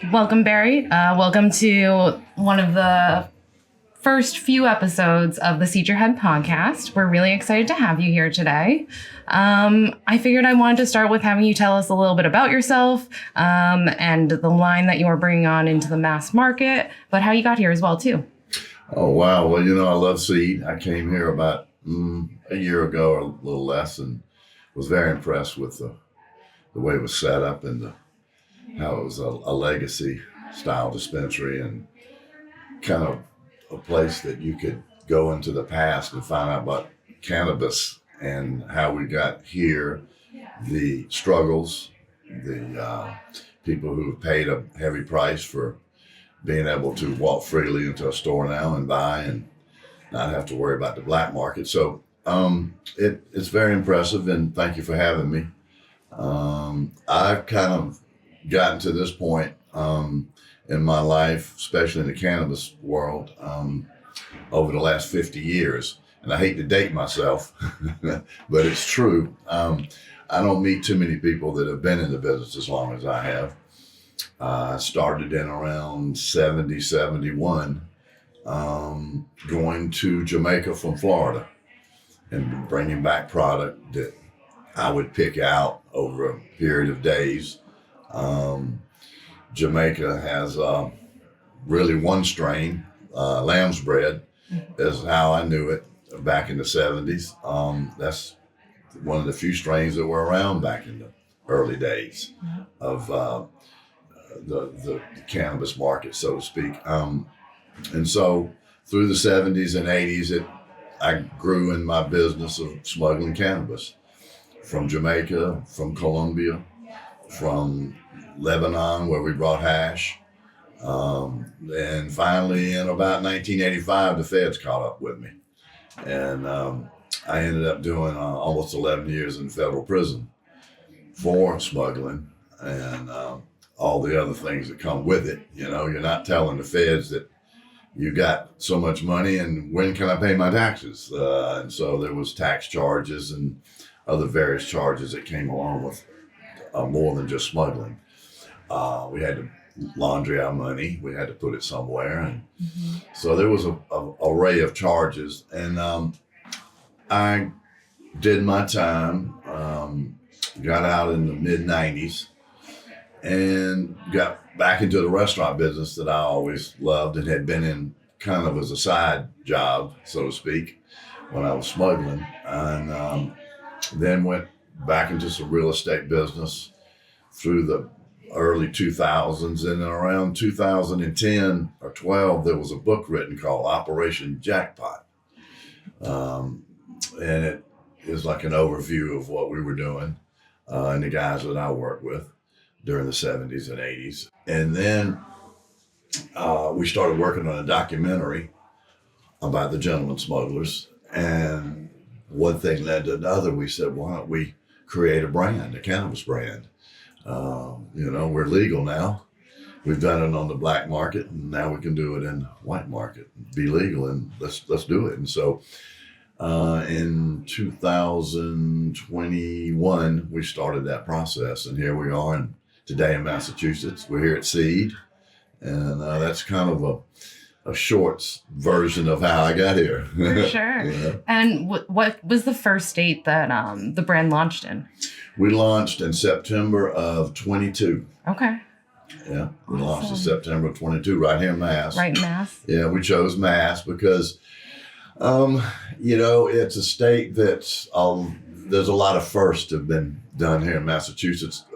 Welcome, Barry. Welcome to one of the first few episodes of the Seed Your Head podcast. We're really excited to have you here today. I figured I wanted to start with having you tell us a little bit about yourself and the line that you are bringing on into the mass market, but how you got here as well, too. Oh, wow. Well, I love seed. I came here about a year ago or a little less and was very impressed with the way it was set up and how it was a legacy style dispensary and kind of a place that you could go into the past and find out about cannabis and how we got here, the struggles, the people who have paid a heavy price for being able to walk freely into a store now and buy and not have to worry about the black market. So it's very impressive, and thank you for having me. I've kind of gotten to this point in my life, especially in the cannabis world, over the last 50 years. And I hate to date myself, but it's true. I don't meet too many people that have been in the business as long as I have. I started in around 70, 71, going to Jamaica from Florida and bringing back product that I would pick out over a period of days. Jamaica has really one strain, lamb's bread, is how I knew it back in the 70s. That's one of the few strains that were around back in the early days of the cannabis market, so to speak. And so through the 70s and 80s, I grew in my business of smuggling cannabis from Jamaica, from Colombia, from Lebanon, where we brought hash. And finally, in about 1985, the feds caught up with me. And I ended up doing almost 11 years in federal prison for smuggling and all the other things that come with it. You're not telling the feds that you got so much money and when can I pay my taxes? And so there was tax charges and other various charges that came along with more than just smuggling. We had to laundry our money. We had to put it somewhere. And so there was a array of charges. And I did my time, got out in the mid-90s and got back into the restaurant business that I always loved and had been in kind of as a side job, so to speak, when I was smuggling. And then went back into some real estate business through the early 2000s. And around 2010 or 12, there was a book written called Operation Jackpot. And it is like an overview of what we were doing and the guys that I worked with during the 70s and 80s. And then we started working on a documentary about the Gentlemen Smugglers. And one thing led to another. We said, why don't we create a brand, a cannabis brand? We're legal now. We've done it on the black market, and now we can do it in the white market, be legal, and let's do it. And so in 2021, we started that process, and here we are. And today in Massachusetts, we're here at Seed, and that's kind of a short version of how I got here. For sure. Yeah. And what was the first state that the brand launched in? We launched in September of 22. Okay. Yeah, we launched in September of 22 right here in Mass. Right in Mass? Yeah, we chose Mass because, it's a state that's, there's a lot of firsts have been done here in Massachusetts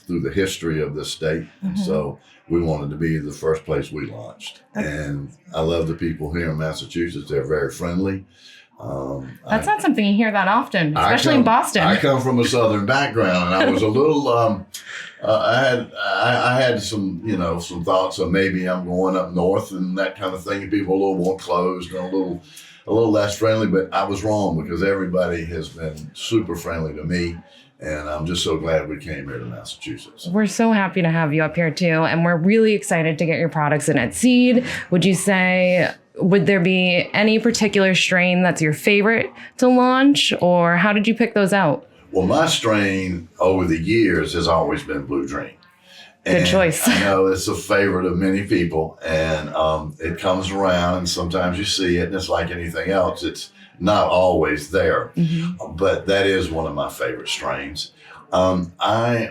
through the history of this state. And so we wanted to be the first place we launched. And I love the people here in Massachusetts. They're very friendly. That's not something you hear that often, especially in Boston. I come from a Southern background, and I was a little, I had some, some thoughts of maybe I'm going up north and that kind of thing, and people a little more closed and a little less friendly, but I was wrong because everybody has been super friendly to me. And I'm just so glad we came here to Massachusetts. We're so happy to have you up here too. And we're really excited to get your products in at Seed. Would there be any particular strain that's your favorite to launch, or how did you pick those out? Well, my strain over the years has always been Blue Dream. Good choice. I know it's a favorite of many people, and it comes around, and sometimes you see it, and it's like anything else. It's not always there, but that is one of my favorite strains. I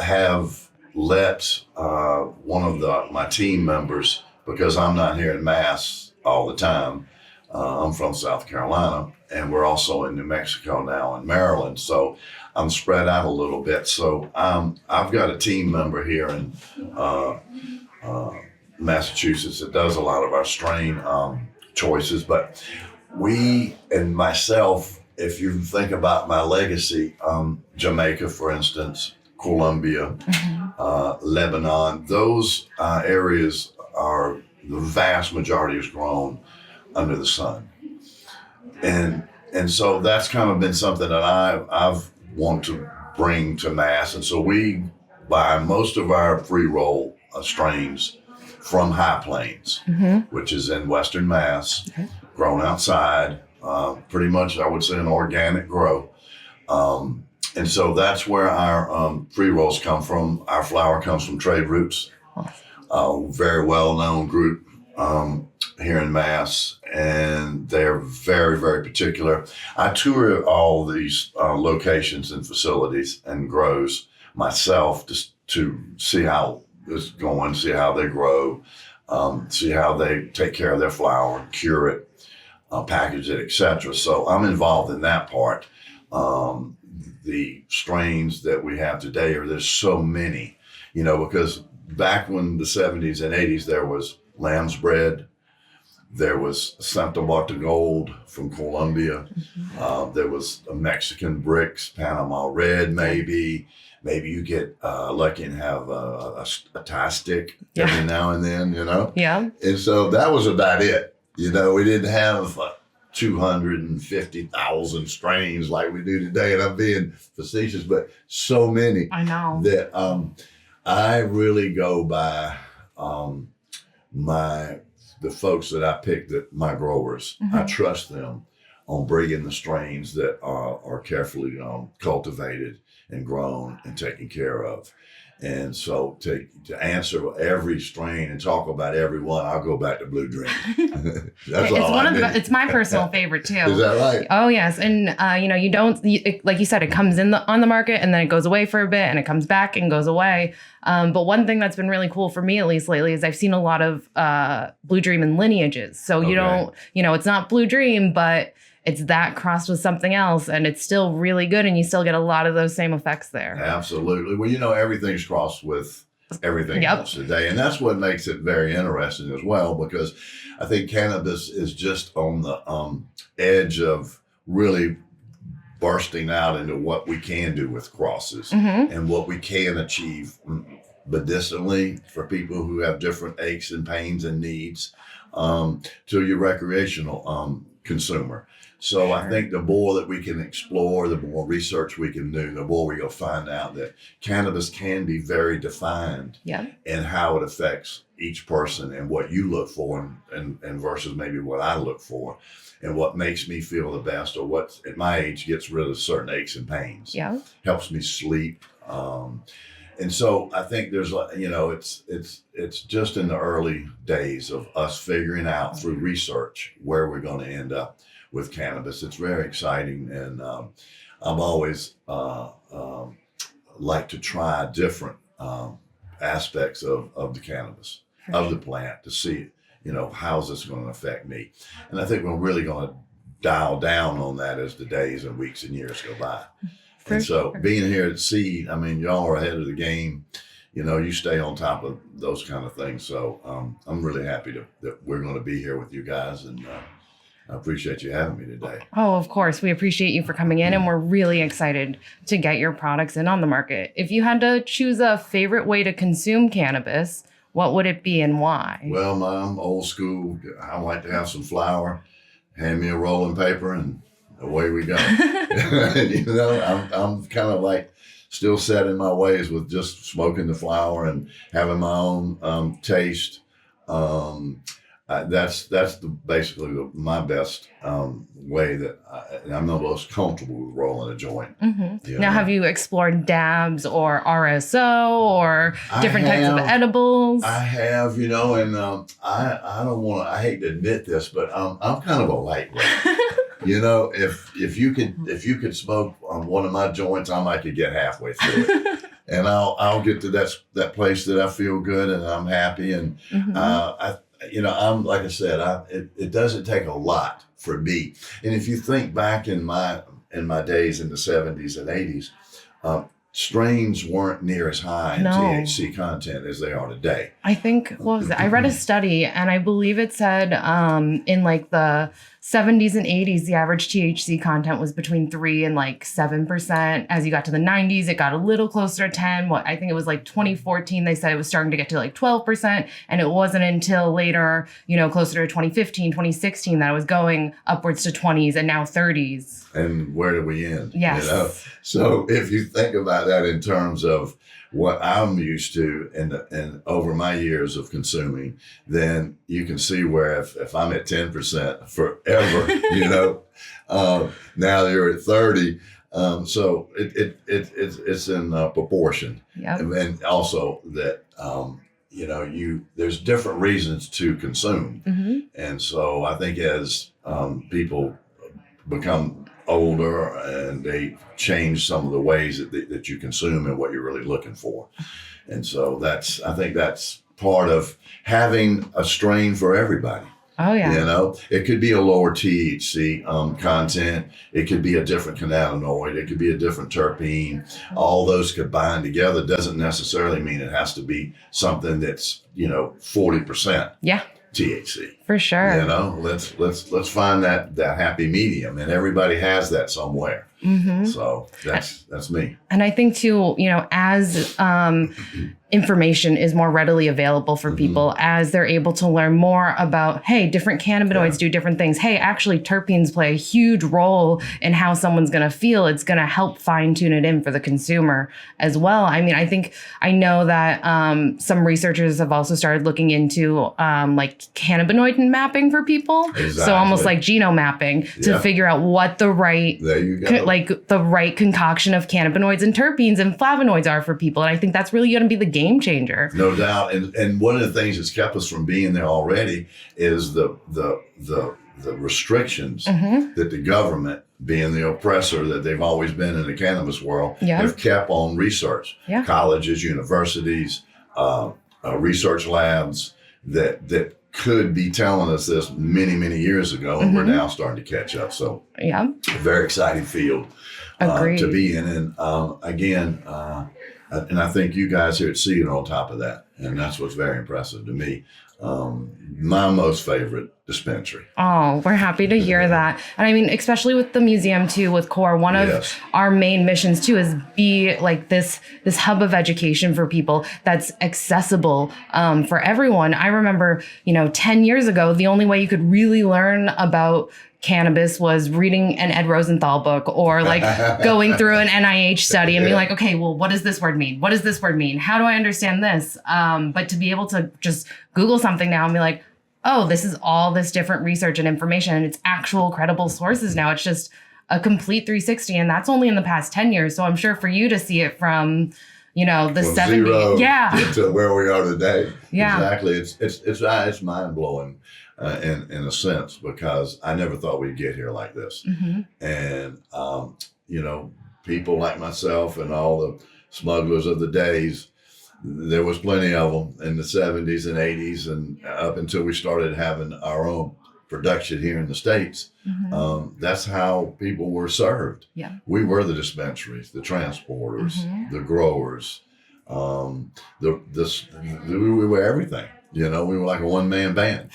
have let one of my team members, because I'm not here in Mass all the time. I'm from South Carolina, and we're also in New Mexico now and Maryland. So I'm spread out a little bit. So I've got a team member here in Massachusetts that does a lot of our strain choices. But we and myself, if you think about my legacy, Jamaica, for instance, Colombia, Lebanon, those areas are the vast majority is grown under the sun. And so that's kind of been something that I've wanted to bring to Mass. And so we buy most of our pre-roll strains from High Plains, which is in Western Mass, grown outside, pretty much, I would say, an organic grow. And so that's where our pre-rolls come from. Our flower comes from Trade Roots, a very well-known group here in Mass, and they're very, very particular. I tour all these locations and facilities and grows myself just to see how it's going, see how they grow, see how they take care of their flower, cure it, package it, etc. So I'm involved in that part. The strains that we have today there's so many, because back when the 70s and 80s, there was lamb's bread, there was Santa Marta Gold from Colombia, there was a Mexican bricks, Panama Red, maybe you get lucky and have a Thai stick every now and then, Yeah. And so that was about it. We didn't have 250,000 strains like we do today, and I'm being facetious, but so many. I know that I really go by the folks that I picked, my growers. I trust them on bringing the strains that are carefully cultivated and grown and taken care of. And so to answer every strain and talk about every one, I'll go back to Blue Dream. That's all I do. It's my personal favorite too. Is that right? Oh yes, and like you said, it comes on the market and then it goes away for a bit and it comes back and goes away. But one thing that's been really cool for me, at least lately, is I've seen a lot of Blue Dream in lineages. So you don't, it's not Blue Dream, but it's that crossed with something else, and it's still really good, and you still get a lot of those same effects there. Absolutely. Well, everything's crossed with everything else today, and that's what makes it very interesting as well, because I think cannabis is just on the edge of really bursting out into what we can do with crosses and what we can achieve medicinally for people who have different aches and pains and needs, to your recreational consumer. So I think the more that we can explore, the more research we can do, the more we're going to find out that cannabis can be very defined in how it affects each person and what you look for and versus maybe what I look for and what makes me feel the best, or what at my age gets rid of certain aches and pains. Helps me sleep. And so I think there's, it's just in the early days of us figuring out through research where we're going to end up with cannabis. It's very exciting, and I'm always like to try different aspects of the cannabis, of the plant, to see, how's this going to affect me. And I think we're really going to dial down on that as the days and weeks and years go by. Being here at Seed, y'all are ahead of the game. You stay on top of those kind of things. So I'm really happy that we're going to be here with you guys, and I appreciate you having me today. Oh, of course. We appreciate you for coming in, and we're really excited to get your products in on the market. If you had to choose a favorite way to consume cannabis, what would it be and why? Well, Mom, old school. I like to have some flour, hand me a rolling paper, and away we go. I'm kind of like still set in my ways with just smoking the flower and having my own taste. Basically my best way that I'm the most comfortable with rolling a joint. Now, have you explored dabs or RSO or different types of edibles? I have, and I don't want to. I hate to admit this, but I'm kind of a lightweight. If you could smoke on one of my joints, I might could get halfway through it. And I'll get to that place that I feel good and I'm happy. And I'm like I said, it doesn't take a lot for me. And if you think back in my days in the 70s and 80s, strains weren't near as high in THC content as they are today. I think, what was it? I read a study and I believe it said in like the 70s and 80s, the average THC content was between 3 and like 7%. As you got to the 90s, it got a little closer to 10. I think it was like 2014, they said it was starting to get to like 12%. And it wasn't until later, closer to 2015, 2016, that it was going upwards to 20s and now 30s. And where do we end? Yes. So if you think about that in terms of what I'm used to and over my years of consuming, then you can see where if I'm at 10% forever, now you're at 30. So it's in proportion. Yep. And also that, there's different reasons to consume. And so I think as people become older and they change some of the ways that you consume and what you're really looking for. And so I think that's part of having a strain for everybody. Oh yeah. It could be a lower THC content. It could be a different cannabinoid. It could be a different terpene. All those combined together doesn't necessarily mean it has to be something that's, 40%. Yeah. THC. For sure. Let's find that happy medium, and everybody has that somewhere. So that's me. And I think too, as information is more readily available for people, as they're able to learn more about, hey, different cannabinoids do different things. Hey, actually terpenes play a huge role in how someone's going to feel. It's going to help fine tune it in for the consumer as well. I mean, I know that some researchers have also started looking into like cannabinoid mapping for people. Exactly. So almost like genome mapping to figure out what the right, the right concoction of cannabinoids and terpenes and flavonoids are for people. And I think that's really going to be the game changer. No doubt. And one of the things that's kept us from being there already is the restrictions that the government, being the oppressor that they've always been in the cannabis world, have kept on research. Colleges, universities, research labs that could be telling us this many, many years ago, and we're now starting to catch up. So a very exciting field to be in. And again, and I think you guys here at Sea are on top of that. And that's what's very impressive to me. My most favorite dispensary. Oh, we're happy to hear that. And I mean, especially with the museum too, with CORE, one of our main missions too is be like this hub of education for people that's accessible for everyone. I remember, 10 years ago, the only way you could really learn about cannabis was reading an Ed Rosenthal book or like going through an NIH study and being like, okay, well, what does this word mean? What does this word mean? How do I understand this? But to be able to just Google something now and be like, oh, this is all this different research and information and it's actual credible sources now. It's just a complete 360. And that's only in the past 10 years. So I'm sure for you to see it from, the 70s. To where we are today. Yeah. Exactly. It's mind blowing. In a sense, because I never thought we'd get here like this. And, people like myself and all the smugglers of the days, there was plenty of them in the 70s and 80s and up until we started having our own production here in the States. That's how people were served. Yeah. We were the dispensaries, the transporters, the growers, we were everything. We were like a one-man band.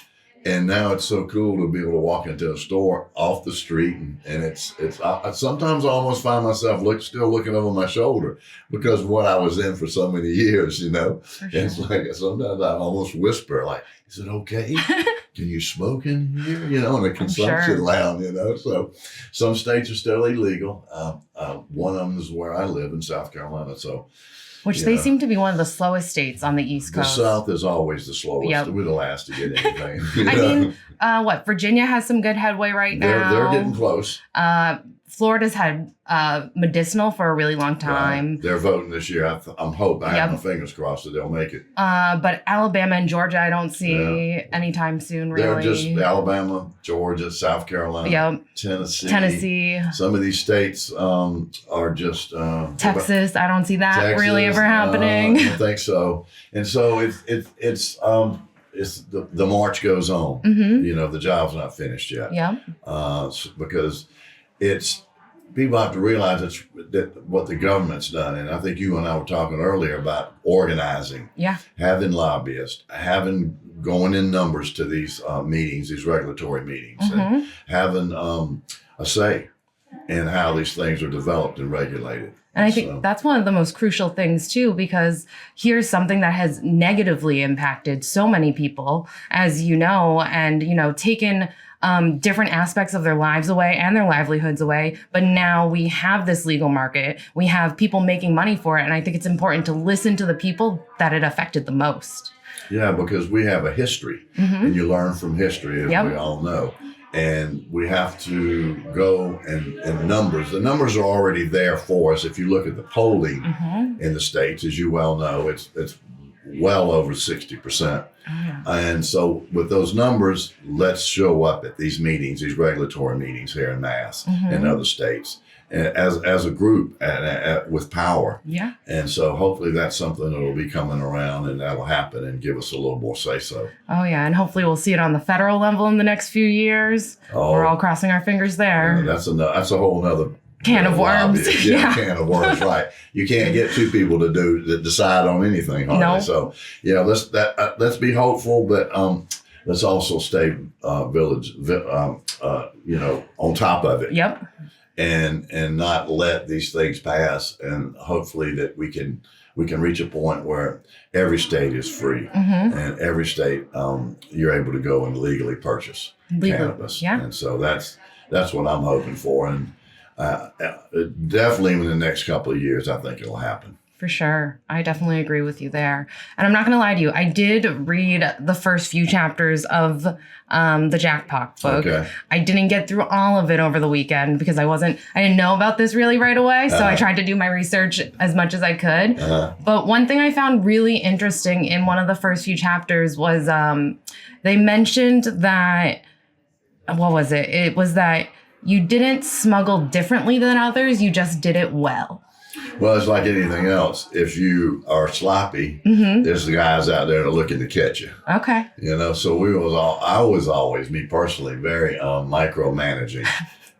And now it's so cool to be able to walk into a store off the street, and I sometimes almost find myself still looking over my shoulder because of what I was in for so many years, Sure. It's like sometimes I almost whisper, like, "Is it okay? Can you smoke in here?" In a consumption lounge, So some states are still illegal. One of them is where I live in South Carolina, so. Which they seem to be one of the slowest states on the East Coast. The South is always the slowest. Yep. We're the last to get anything. I mean, Virginia has some good headway right now. They're getting close. Florida's had medicinal for a really long time. Right. They're voting this year. I'm hoping. I have my fingers crossed that they'll make it. But Alabama and Georgia, I don't see anytime soon, really. They're just Alabama, Georgia, South Carolina, Tennessee. Some of these states are just... Texas, I don't see that really ever happening. I don't think so. And so it's the march goes on. Mm-hmm. The job's not finished yet. Yeah. Because people have to realize that what the government's done, and I think you and I were talking earlier about organizing, having lobbyists, going in numbers to these meetings, these regulatory meetings, and having a say in how these things are developed and regulated. And I think that's one of the most crucial things too, because here's something that has negatively impacted so many people, as you know, and, taken different aspects of their lives away and their livelihoods away. But now we have this legal market. We have people making money for it. And I think it's important to listen to the people that it affected the most. Yeah, because we have a history and you learn from history, as we all know. And we have to go and numbers. The numbers are already there for us. If you look at the polling in the states, as you well know, it's well over 60%. And so with those numbers, let's show up at these meetings, these regulatory meetings here in Mass and other states as a group with power. Yeah. And so hopefully that's something that will be coming around and that'll happen and give us a little more say-so. Oh, yeah. And hopefully we'll see it on the federal level in the next few years. We're all crossing our fingers there. That's a whole nother can of worms. Can of worms, right. You can't get two people to decide on anything, hardly. No. So, let's be hopeful, but let's also stay on top of it. Yep. And not let these things pass, and hopefully that we can reach a point where every state is free and every state you're able to go and legally purchase cannabis. Yeah. And so that's what I'm hoping for, and definitely in the next couple of years, I think it'll happen. For sure. I definitely agree with you there. And I'm not going to lie to you. I did read the first few chapters of the Jackpot book. Okay. I didn't get through all of it over the weekend because I didn't know about this really right away. So I tried to do my research as much as I could. But one thing I found really interesting in one of the first few chapters was they mentioned that, what was it? It was that you didn't smuggle differently than others. You just did it well. Well, it's like anything else. If you are sloppy, there's the guys out there that are looking to catch you. Okay. So I was always, me personally, very micromanaging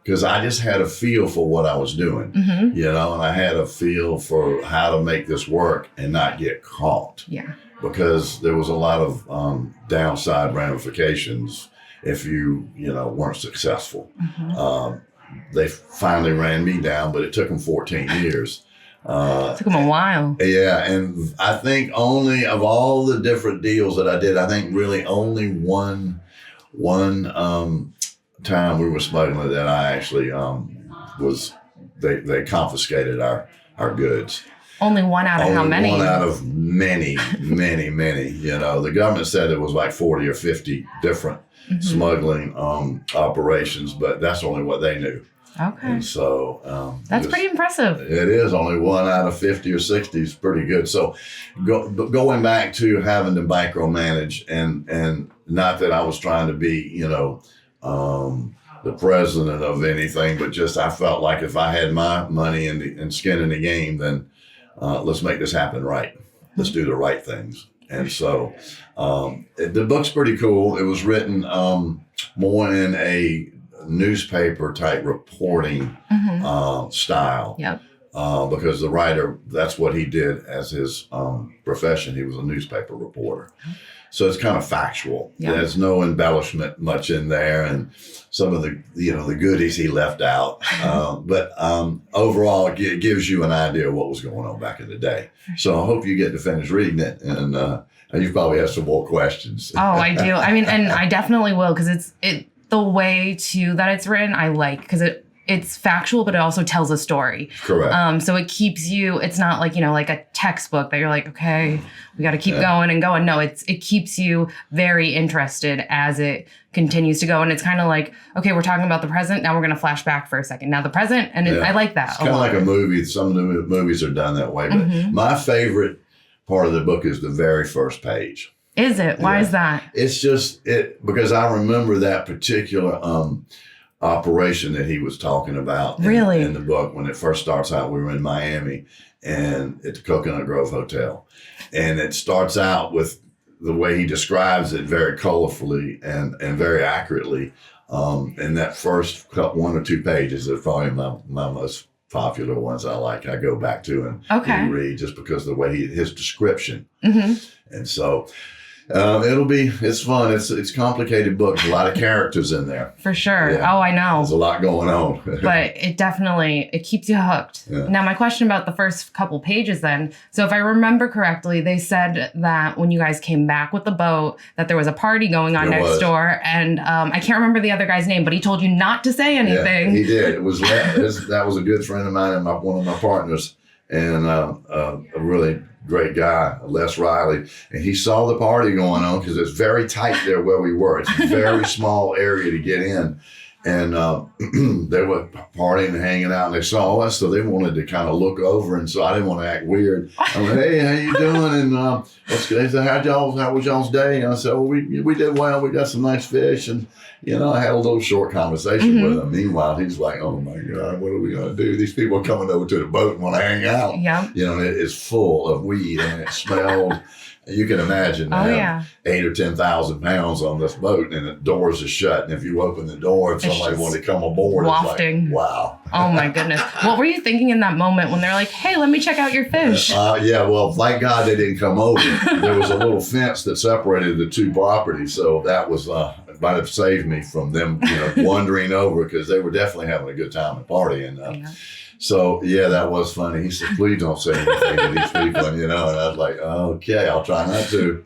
because I just had a feel for what I was doing, and I had a feel for how to make this work and not get caught. Yeah. Because there was a lot of downside ramifications if you weren't successful. They finally ran me down, but it took them 14 years. It took them a while. Yeah, and I think only of all the different deals that I did, I think really only one time we were smuggling that I actually they confiscated our goods. Only one out of how many? One out of many, many, many. The government said it was like 40 or 50 different smuggling operations, but that's only what they knew. Okay. And so that's pretty impressive. It is. Only one out of 50 or 60 is pretty good. So going back to having to micromanage and not that I was trying to be, the president of anything, but just I felt like if I had my money and skin in the game, then let's make this happen right. Let's do the right things. And so the book's pretty cool. It was written more in a newspaper type reporting style. Yep. Because the writer, that's what he did as his profession. He was a newspaper reporter. So it's kind of factual. Yep. There's no embellishment much in there, and some of the the goodies he left out. But overall, it gives you an idea of what was going on back in the day. So I hope you get to finish reading it, and you probably have some more questions. Oh, I do. I mean, and I definitely will, because the way that it's written, I like, because it's factual, but it also tells a story. Correct. So it keeps you, it's not like, like a textbook that you're like, okay, we got to keep going and going. No, it keeps you very interested as it continues to go. And it's kind of like, okay, we're talking about the present. Now we're going to flash back for a second. Now the present. And I like that. It's kind of like a movie. Some of the movies are done that way. But my favorite part of the book is the very first page. Is it? Why is that? It's just because I remember that particular operation that he was talking about in the book. When it first starts out, we were in Miami and at the Coconut Grove Hotel. And it starts out with the way he describes it very colorfully and very accurately. In that first one or two pages are probably my most popular ones I go back to and read just because of the way his description. And so it's fun. It's a complicated book. A lot of characters in there. For sure. Yeah. Oh, I know. There's a lot going on. But it keeps you hooked. Yeah. Now, my question about the first couple pages then. So if I remember correctly, they said that when you guys came back with the boat, that there was a party going on next door. And I can't remember the other guy's name, but he told you not to say anything. Yeah, he did. It was that was a good friend of mine and one of my partners. And a really great guy, Les Riley, and he saw the party going on because it's very tight there where we were. It's a very small area to get in, and they were partying and hanging out, and they saw us, so they wanted to kind of look over, and so I didn't want to act weird. I went, "Hey, how you doing?" And they said, "How was y'all's day?" And I said, "Well, we did well. We got some nice fish," and I had a little short conversation with him. Meanwhile, he's like, "Oh my God, what are we going to do? These people are coming over to the boat and want to hang out." Yeah. And it is full of weed and it smelled. You can imagine 8 or 10,000 pounds on this boat and the doors are shut. And if you open the door and somebody wanted to come aboard, wafting. It's like, wow. Oh my goodness. What were you thinking in that moment when they're like, "Hey, let me check out your fish"? Well, thank God they didn't come over. There was a little fence that separated the two properties. So that was, might have saved me from them, wandering over because they were definitely having a good time and partying. So, that was funny. He said, "Please don't say anything to these people." And I was like, "Okay, I'll try not to."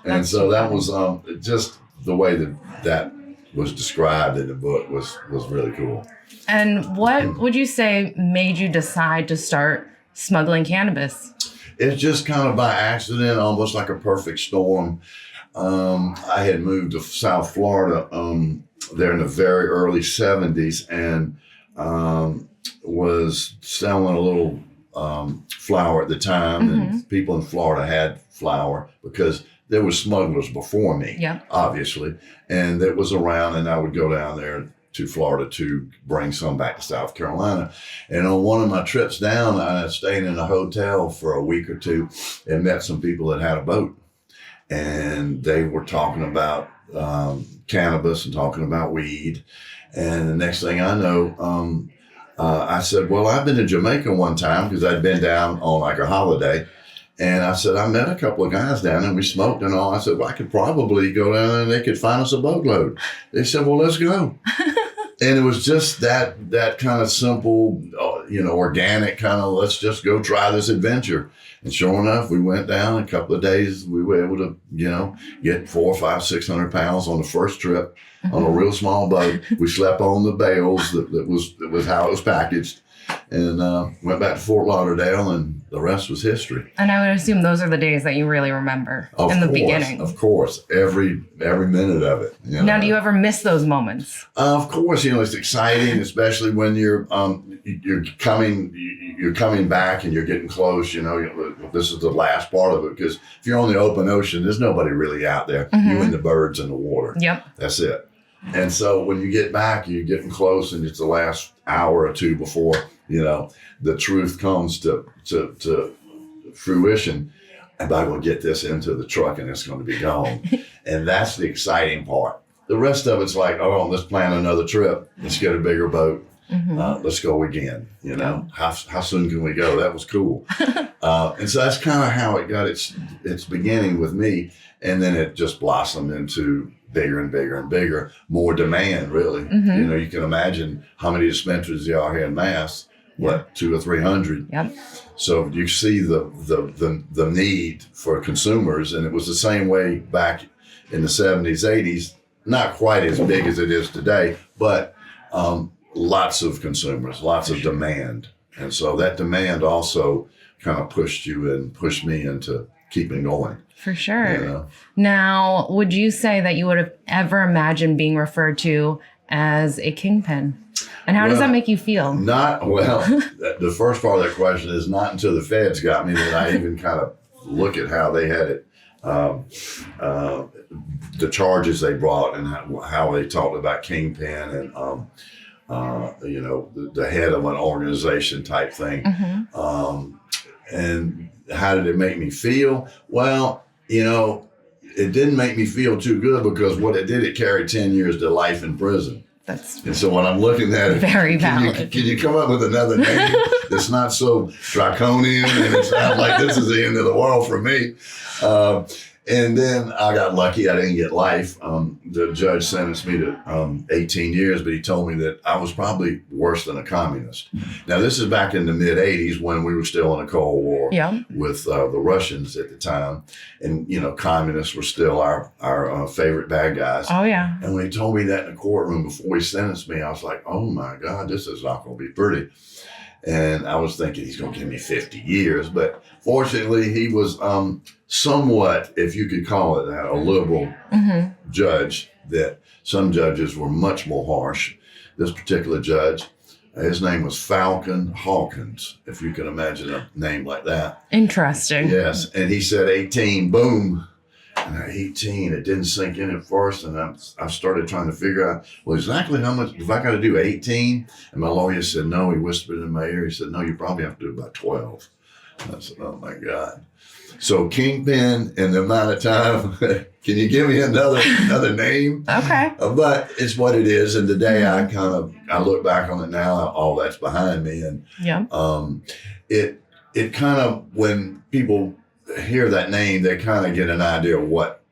And so that was just the way that was described in the book was really cool. And what would you say made you decide to start smuggling cannabis? It's just kind of by accident, almost like a perfect storm. I had moved to South Florida there in the very early 70s and was selling a little flower at the time. And people in Florida had flower because there were smugglers before me, obviously. And it was around and I would go down there to Florida to bring some back to South Carolina. And on one of my trips down, I stayed in a hotel for a week or two and met some people that had a boat. And they were talking about cannabis and talking about weed. And the next thing I know, I said, "Well, I've been to Jamaica one time," because I'd been down on like a holiday. And I said, "I met a couple of guys down there and we smoked and all." I said, "Well, I could probably go down there and they could find us a boatload." They said, "Well, let's go." And it was just that kind of simple, organic kind of, let's just go try this adventure. And sure enough, we went down a couple of days. We were able to, get 400, 500, 600 pounds on the first trip on a real small boat. We slept on the bales. That was how it was packaged. And went back to Fort Lauderdale, and the rest was history. And I would assume those are the days that you really remember the beginning. Of course, every minute of it. Now, do you ever miss those moments? Of course, it's exciting, especially when you're coming back and you're getting close. This is the last part of it because if you're on the open ocean, there's nobody really out there. You and the birds in the water. Yep, that's it. And so when you get back, you're getting close, and it's the last hour or two before the truth comes to fruition. And I'm going to get this into the truck, and it's going to be gone. And that's the exciting part. The rest of it's like, let's plan another trip. Let's get a bigger boat. Let's go again. How soon can we go? That was cool. And so that's kind of how it got its beginning with me, and then it just blossomed into bigger and bigger and bigger, more demand, really. You can imagine how many dispensaries there are here in Mass. What, 200 or 300? Yep. So you see the need for consumers, and it was the same way back in the 70s, 80s. Not quite as big as it is today, but lots of consumers, lots of demand. And so that demand also kind of pushed me into keeping going. For sure. You know? Now, would you say that you would have ever imagined being referred to as a kingpin? And how does that make you feel? The first part of that question is not until the feds got me that I even kind of look at how they had it, the charges they brought and how they talked about kingpin and, the head of an organization type thing. And how did it make me feel? Well, it didn't make me feel too good because what it did, it carried 10 years to life in prison. And so when I'm looking at it, very valid. Can you come up with another name that's not so draconian and it sounds like this is the end of the world for me? And then I got lucky. I didn't get life. The judge sentenced me to 18 years, but he told me that I was probably worse than a communist. Now, this is back in the mid-'80s when we were still in a Cold War with the Russians at the time. And, communists were still our favorite bad guys. Oh, yeah. And when he told me that in the courtroom before he sentenced me, I was like, oh, my God, this is not going to be pretty. And I was thinking he's going to give me 50 years. But fortunately, he was somewhat, if you could call it that, a liberal judge, that some judges were much more harsh. This particular judge, his name was Falcon Hawkins, if you can imagine a name like that. Interesting. Yes. And he said 18, boom. And at 18, it didn't sink in at first. And I started trying to figure out, well, exactly how much, if I got to do 18? And my lawyer said, no. He whispered in my ear. He said, no, you probably have to do about 12. And I said, oh, my God. So kingpin and the amount of time, can you give me another name? Okay. But it's what it is. And today I look back on it now, all that's behind me. And it kind of, when people hear that name, they kind of get an idea of what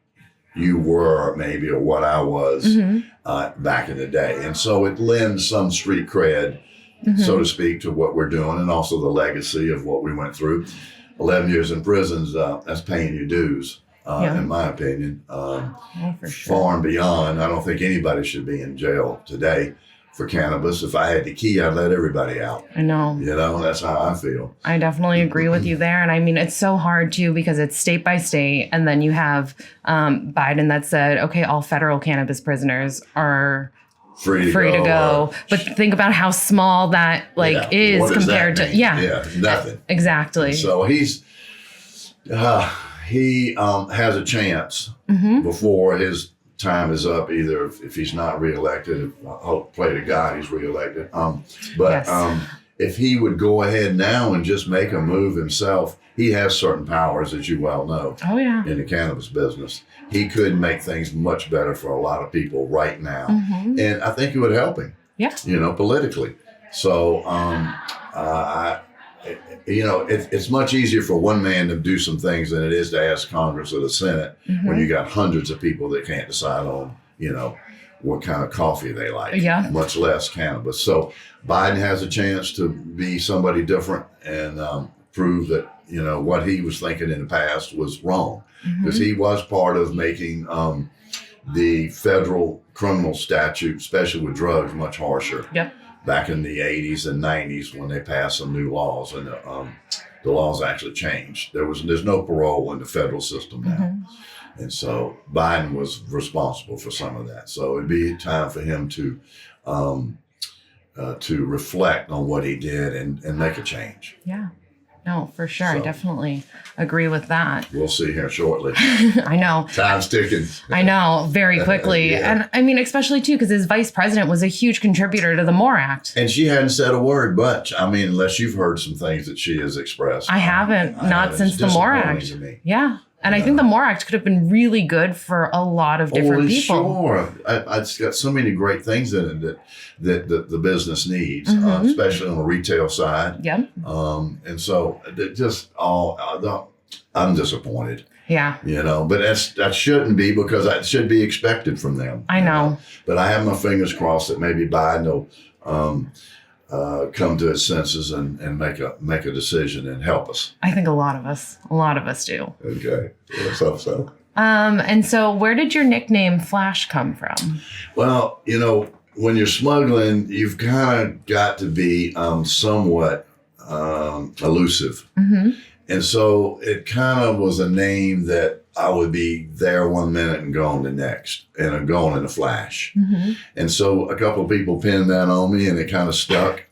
you were maybe or what I was back in the day. And so it lends some street cred, so to speak, to what we're doing and also the legacy of what we went through. 11 years in prisons, that's paying your dues, in my opinion. For sure. Far and beyond. I don't think anybody should be in jail today for cannabis. If I had the key, I'd let everybody out. I know. That's how I feel. I definitely agree with you there. And I mean, it's so hard too, because it's state by state. And then you have Biden that said, okay, all federal cannabis prisoners are free to go. But think about how small that is compared to, nothing. Exactly. So he has a chance before his time is up, either if he's not reelected, I hope, pray to God he's reelected. If he would go ahead now and just make a move himself, he has certain powers, as you well know, in the cannabis business. He could make things much better for a lot of people right now. And I think it would help him, politically. So, it's much easier for one man to do some things than it is to ask Congress or the Senate when you got hundreds of people that can't decide on, what kind of coffee they like, much less cannabis. So Biden has a chance to be somebody different and prove that, what he was thinking in the past was wrong. Because he was part of making the federal criminal statute, especially with drugs, much harsher. Back in the 80s and 90s when they passed some new laws and the laws actually changed. There's no parole in the federal system now. And so Biden was responsible for some of that. So it'd be time for him to reflect on what he did and make a change. Yeah. No, for sure. So, I definitely agree with that. We'll see here shortly. I know. Time's ticking. I know, very quickly. And I mean, especially too, because his vice president was a huge contributor to the MORE Act. And she hadn't said a word, but I mean, unless you've heard some things that she has expressed. I haven't, not since the MORE Act. Yeah. And I think the MORE Act could have been really good for a lot of different people. Sure. It's got so many great things in it that the business needs, especially on the retail side. And so I'm disappointed. But that shouldn't be, because that should be expected from them. I know. But I have my fingers crossed that maybe Biden will come to his senses and make a decision and help us. I think a lot of us do. Okay, let's hope so. And so where did your nickname Flash come from? Well, when you're smuggling, you've kind of got to be somewhat elusive. Mm-hmm. And so it kind of was a name that I would be there 1 minute and gone the next, and I'm gone in a flash. Mm-hmm. And so a couple of people pinned that on me, and it kind of stuck.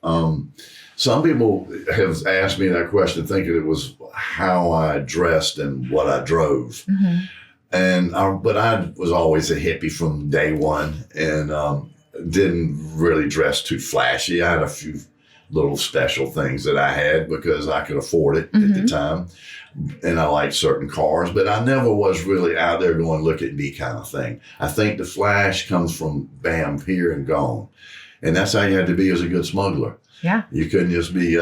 Some people have asked me that question thinking it was how I dressed and what I drove. Mm-hmm. But I was always a hippie from day one, and didn't really dress too flashy. I had a few little special things that I had because I could afford it at the time. And I liked certain cars, but I never was really out there going, look at me kind of thing. I think the flash comes from bam, here and gone. And that's how you had to be as a good smuggler. Yeah. You couldn't just be,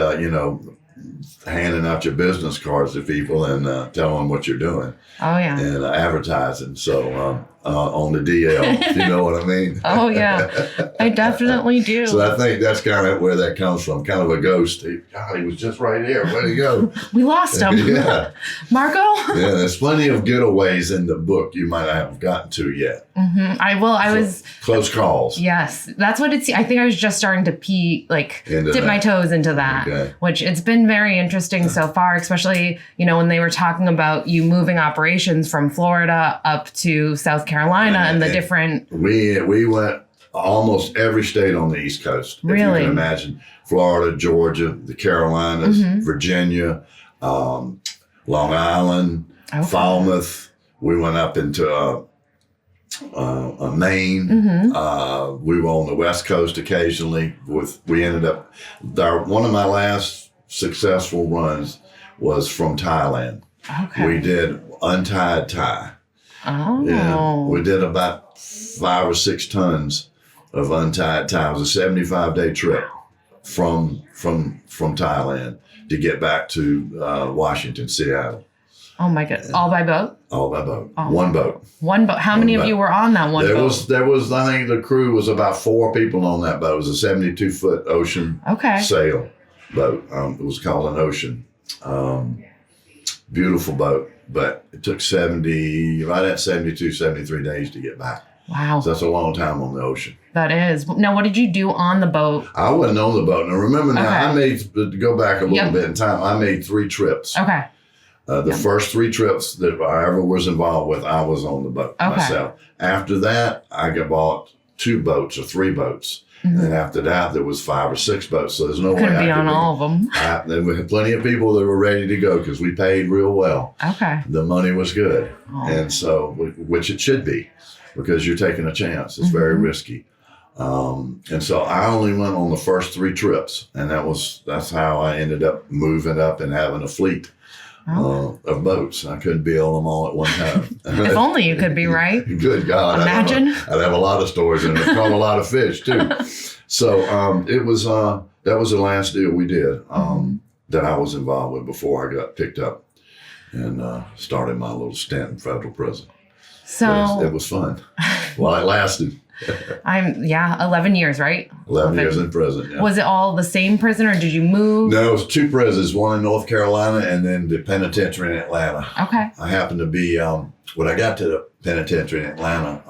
handing out your business cards to people and telling them what you're doing. Oh, yeah. And advertising. So on the DL, if you know what I mean. Oh, yeah. I definitely do. So I think that's kind of where that comes from, kind of a ghost. God, he was just right here. Where'd he go? We lost him. Yeah. Marco? Yeah, there's plenty of getaways in the book you might not have gotten to yet. Mm-hmm. I was... Close calls. Yes. That's what I think I was just starting to dip my toes into that, which it's been very interesting so far, especially, when they were talking about you moving operations from Florida up to South Carolina and the different... We went almost every state on the East Coast. Really? If you can imagine. Florida, Georgia, the Carolinas, Virginia, Long Island, Falmouth. We went up into Maine. We were on the West Coast occasionally. We ended up... one of my last successful runs was from Thailand. Okay. We did untied Thai. Oh. Yeah, we did about 5 or 6 tons of untied Thai. It was a 75-day trip from Thailand to get back to Washington, Seattle. Oh my God! All by boat? All by boat. Oh. One boat. One boat. How many of you were on that one boat? There was. I think the crew was about 4 people on that boat. It was a 72-foot ocean sail boat. It was called an Ocean. Beautiful boat. But it took 73 days to get back. Wow. So that's a long time on the ocean. That is. Now, what did you do on the boat? I wasn't on the boat. Now, remember now, to go back a little bit in time, I made 3 trips. Okay. The first 3 trips that I ever was involved with, I was on the boat myself. After that, I bought 2 boats or 3 boats. And then after that, there was 5 or 6 boats. So there's no way I could be on all of them. There were plenty of people that were ready to go because we paid real well. Okay. The money was good. Oh. And so, which it should be because you're taking a chance. It's very risky. And so I only went on the first 3 trips. And that's how I ended up moving up and having a fleet of boats. I couldn't be on them all at one time. If only you could be, right? Good God. Imagine. I'd have a lot of stories and it caught a lot of fish too. So that was the last deal we did that I was involved with before I got picked up and started my little stint in federal prison. So it was fun. Well, it lasted. 11 years, right? 11 years in prison. Yeah. Was it all the same prison or did you move? No, it was 2 prisons, one in North Carolina and then the penitentiary in Atlanta. Okay. I happened to be, when I got to the penitentiary in Atlanta,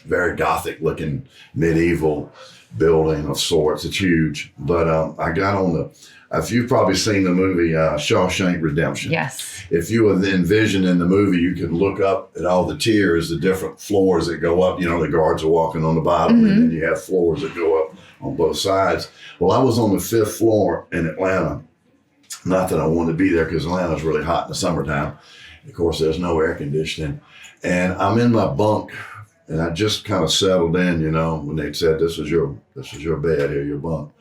very Gothic looking medieval building of sorts. It's huge. But I got on if you've probably seen the movie Shawshank Redemption. Yes. If you envision in the movie, you could look up at all the tiers, the different floors that go up. The guards are walking on the bottom, and then you have floors that go up on both sides. Well, I was on the 5th floor in Atlanta. Not that I wanted to be there because Atlanta's really hot in the summertime. Of course, there's no air conditioning. And I'm in my bunk, and I just kind of settled in, when they said, this is your bed here, your bunk.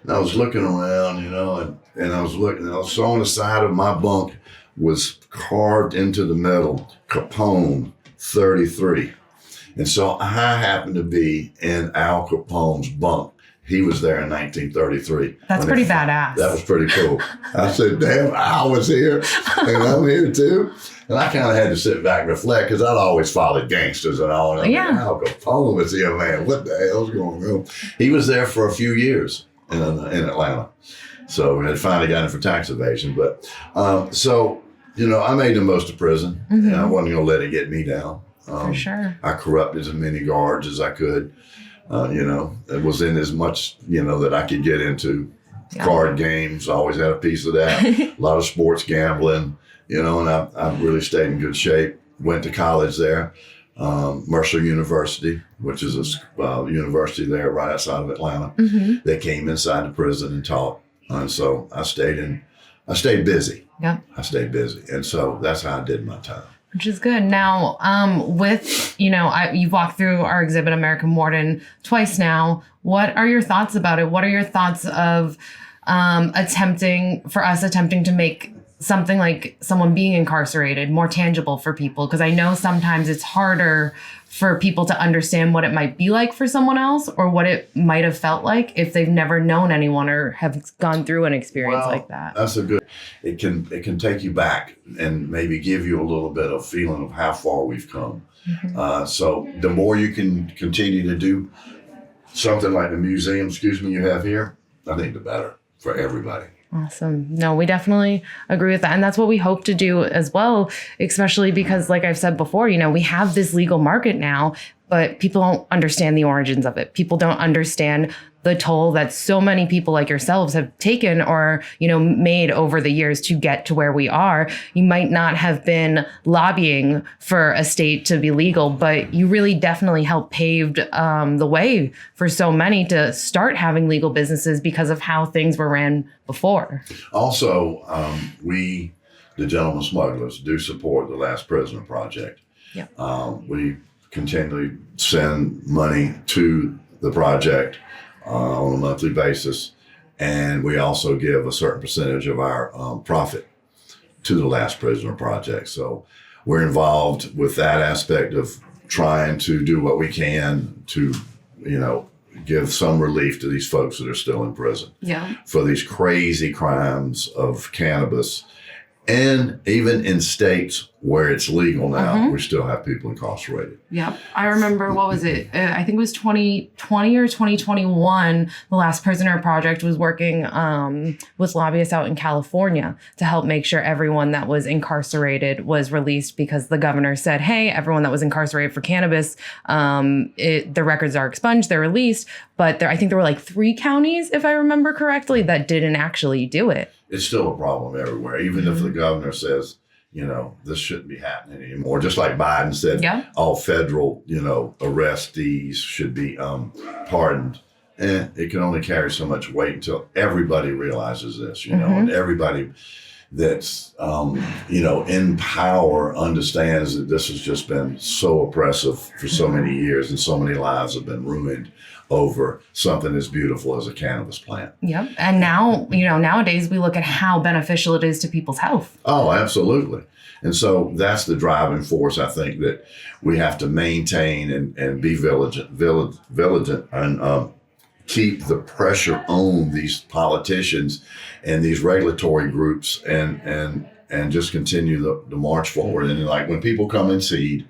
And I was looking around, and I was looking, and I saw on the side of my bunk was carved into the metal, Capone 33. And so I happened to be in Al Capone's bunk. He was there in 1933. That's pretty badass. That was pretty cool. I said, damn, Al was here, and I'm here too. And I kind of had to sit back and reflect because I'd always followed gangsters and all. And Al Capone was here, man. What the hell's going on? He was there for a few years in Atlanta. So we had finally got him for tax evasion. But I made the most of prison, and I wasn't going to let it get me down. For sure. I corrupted as many guards as I could. It was in as much, that I could get into. Card games, always had a piece of that. A lot of sports gambling, and I really stayed in good shape. Went to college there, Mercer University, which is a university there right outside of Atlanta. They came inside the prison and taught. And so I stayed busy. Yeah. I stayed busy. And so that's how I did my time. Which is good. Now, with, you've walked through our exhibit, American Warden, twice now. What are your thoughts about it? What are your thoughts of attempting to make something like someone being incarcerated more tangible for people? Because I know sometimes it's harder for people to understand what it might be like for someone else, or what it might have felt like if they've never known anyone or have gone through an experience like that. That's it can take you back and maybe give you a little bit of feeling of how far we've come. So the more you can continue to do something like the museum, you have here, I think the better for everybody. Awesome. No, we definitely agree with that. And that's what we hope to do as well, especially because, like I've said before, we have this legal market now, but people don't understand the origins of it. People don't understand the toll that so many people like yourselves have taken or, made over the years to get to where we are. You might not have been lobbying for a state to be legal, but you really definitely helped paved the way for so many to start having legal businesses because of how things were ran before. Also, we, the Gentlemen Smugglers, do support the Last Prisoner Project. Yeah. We continually send money to the project on a monthly basis, and we also give a certain percentage of our profit to the Last Prisoner Project. So we're involved with that aspect of trying to do what we can to, give some relief to these folks that are still in prison for these crazy crimes of cannabis. And even in states where it's legal now, we still have people incarcerated. Yeah. I remember, what was it? I think it was 2020 or 2021. The Last Prisoner Project was working with lobbyists out in California to help make sure everyone that was incarcerated was released, because the governor said, hey, everyone that was incarcerated for cannabis, the records are expunged, they're released. But I think there were like 3 counties, if I remember correctly, that didn't actually do it. It's still a problem everywhere, even if the governor says, this shouldn't be happening anymore. Just like Biden said, all federal, arrestees should be pardoned. And it can only carry so much weight until everybody realizes this, and everybody that's, in power understands that this has just been so oppressive for so many years, and so many lives have been ruined over something as beautiful as a cannabis plant. Yep. And now, nowadays we look at how beneficial it is to people's health. Oh, absolutely. And so that's the driving force, I think, that we have to maintain and be vigilant and keep the pressure on these politicians and these regulatory groups and just continue the march forward. And like when people come and seed,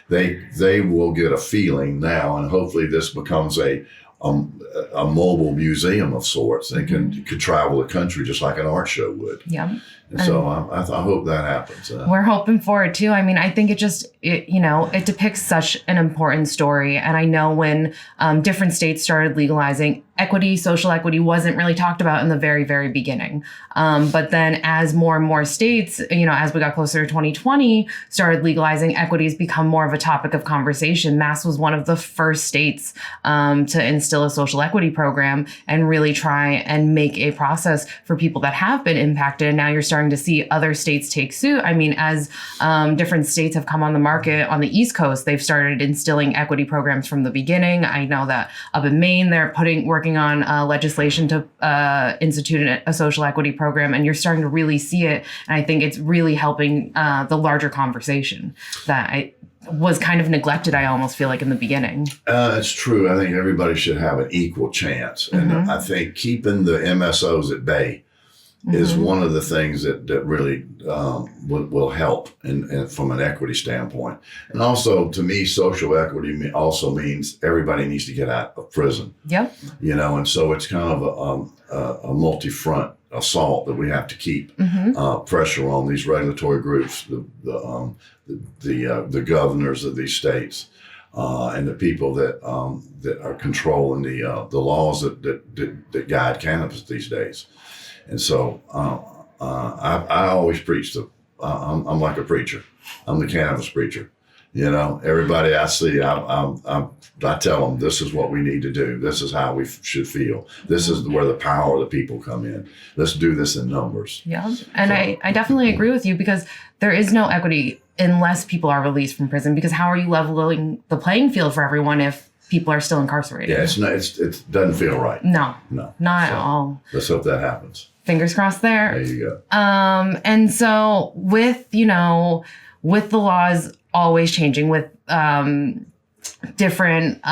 they will get a feeling now, and hopefully this becomes a mobile museum of sorts and could travel the country just like an art show would. Yeah. And so I hope that happens. We're hoping for it too. I mean, I think it depicts such an important story. And I know when different states started legalizing, equity, social equity wasn't really talked about in the very, very beginning. But then as more and more states, as we got closer to 2020, started legalizing, equities become more of a topic of conversation. Mass was one of the first states to instill a social equity program and really try and make a process for people that have been impacted. And now you're starting to see other states take suit. I mean, as different states have come on the market on the East Coast, they've started instilling equity programs from the beginning. I know that up in Maine, they're working on legislation to institute a social equity program, and you're starting to really see it. And I think it's really helping the larger conversation that was kind of neglected, I almost feel like, in the beginning. It's true. I think everybody should have an equal chance. And I think keeping the MSOs at bay is one of the things that really will help and from an equity standpoint. And also, to me, social equity also means everybody needs to get out of prison. Yep. And so it's kind of a multi-front assault that we have to keep pressure on these regulatory groups, the governors of these states, and the people that are controlling the laws that guide cannabis these days. And so I always preach I'm like a preacher. I'm the cannabis preacher. Everybody I see, I tell them, this is what we need to do. This is how we should feel. This is where the power of the people come in. Let's do this in numbers. Yeah. And so, I definitely agree with you, because there is no equity unless people are released from prison, because how are you leveling the playing field for everyone if people are still incarcerated? Yeah, it doesn't feel right. No, not at all. Let's hope that happens. Fingers crossed there. There you go. And so with the laws always changing, with different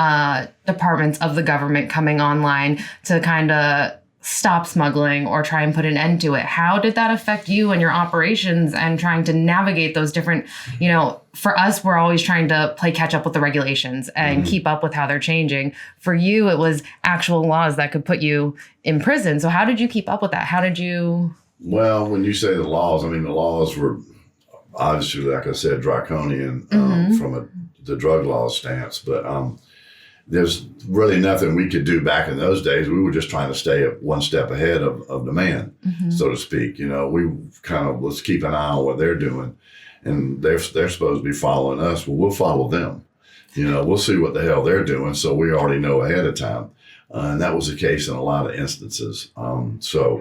departments of the government coming online to kind of stop smuggling or try and put an end to it, how did that affect you and your operations and trying to navigate those different, for us, we're always trying to play catch up with the regulations and keep up with how they're changing. For you, it was actual laws that could put you in prison. So how did you keep up with that? How did you? Well, when you say the laws, the laws were obviously, like I said, draconian from the drug law stance, but there's really nothing we could do back in those days. We were just trying to stay one step ahead of the man, so to speak. We kind of, let's keep an eye on what they're doing, and they're supposed to be following us. Well, we'll follow them. We'll see what the hell they're doing, so we already know ahead of time. And that was the case in a lot of instances. To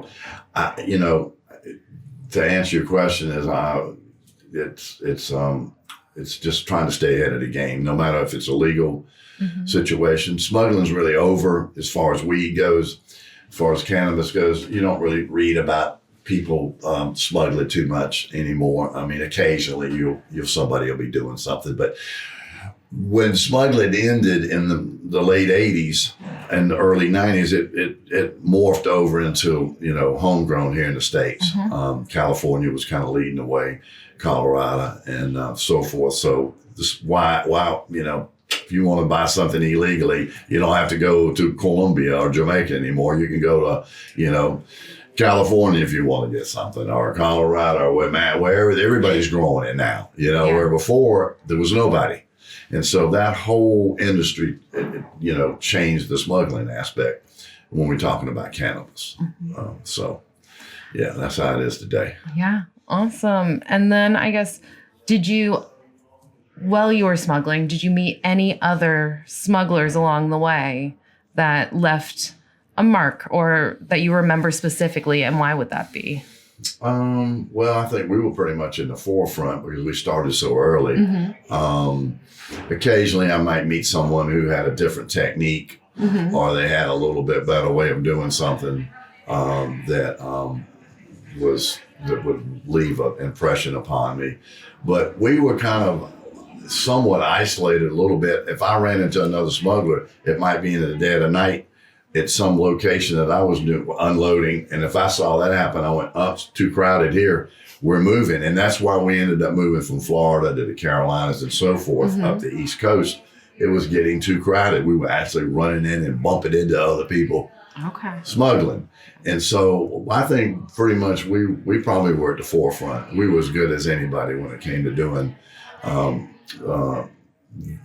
answer your question, it's just trying to stay ahead of the game, no matter if it's a legal situation. Smuggling's really over as far as weed goes. As far as cannabis goes, you don't really read about people smuggling too much anymore. Occasionally somebody will be doing something, but when smuggling ended in the late 80s and the early 90s, it morphed over into, homegrown here in the States. California was kind of leading the way, Colorado, and so forth. So this why if you want to buy something illegally, you don't have to go to Colombia or Jamaica anymore. You can go to, California if you want to get something, or Colorado, or wherever. Everybody's growing it now, where before there was nobody. And so that whole industry, changed the smuggling aspect when we're talking about cannabis. That's how it is today. Yeah, awesome. And then I guess, while you were smuggling, did you meet any other smugglers along the way that left a mark or that you remember specifically, and why would that be? Well, I think we were pretty much in the forefront because we started so early. Occasionally I might meet someone who had a different technique or they had a little bit better way of doing something that would leave an impression upon me. But we were kind of somewhat isolated a little bit. If I ran into another smuggler, it might be in the dead of night at some location that I was unloading. And if I saw that happen, I went, it's too crowded here. We're moving. And that's why we ended up moving from Florida to the Carolinas and so forth up the East Coast. It was getting too crowded. We were actually running in and bumping into other people smuggling. And so I think pretty much we probably were at the forefront. We were as good as anybody when it came to doing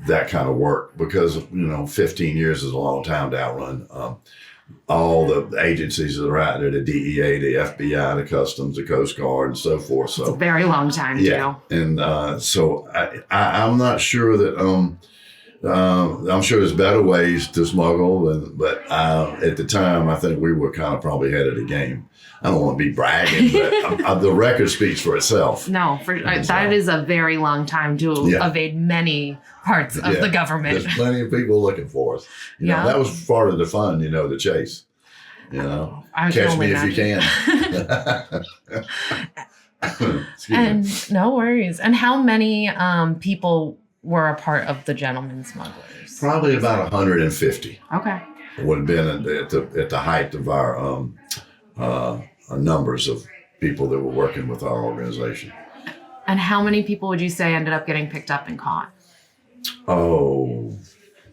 that kind of work, because 15 years is a long time to outrun all the agencies that are out there, the DEA, the FBI, the Customs, the Coast Guard, and so forth. So it's a very long time, and so I'm not sure that I'm sure there's better ways to smuggle, but at the time I think we were kind of probably ahead of the game. I don't want to be bragging, but the record speaks for itself. No, that is a very long time to evade many parts of the government. There's plenty of people looking for us. That was part of the fun, the chase. Catch me if you can. And no worries. And how many people were a part of the Gentlemen Smugglers? Probably about 150. Okay. It would have been at the height of our numbers of people that were working with our organization. And how many people would you say ended up getting picked up and caught? Oh,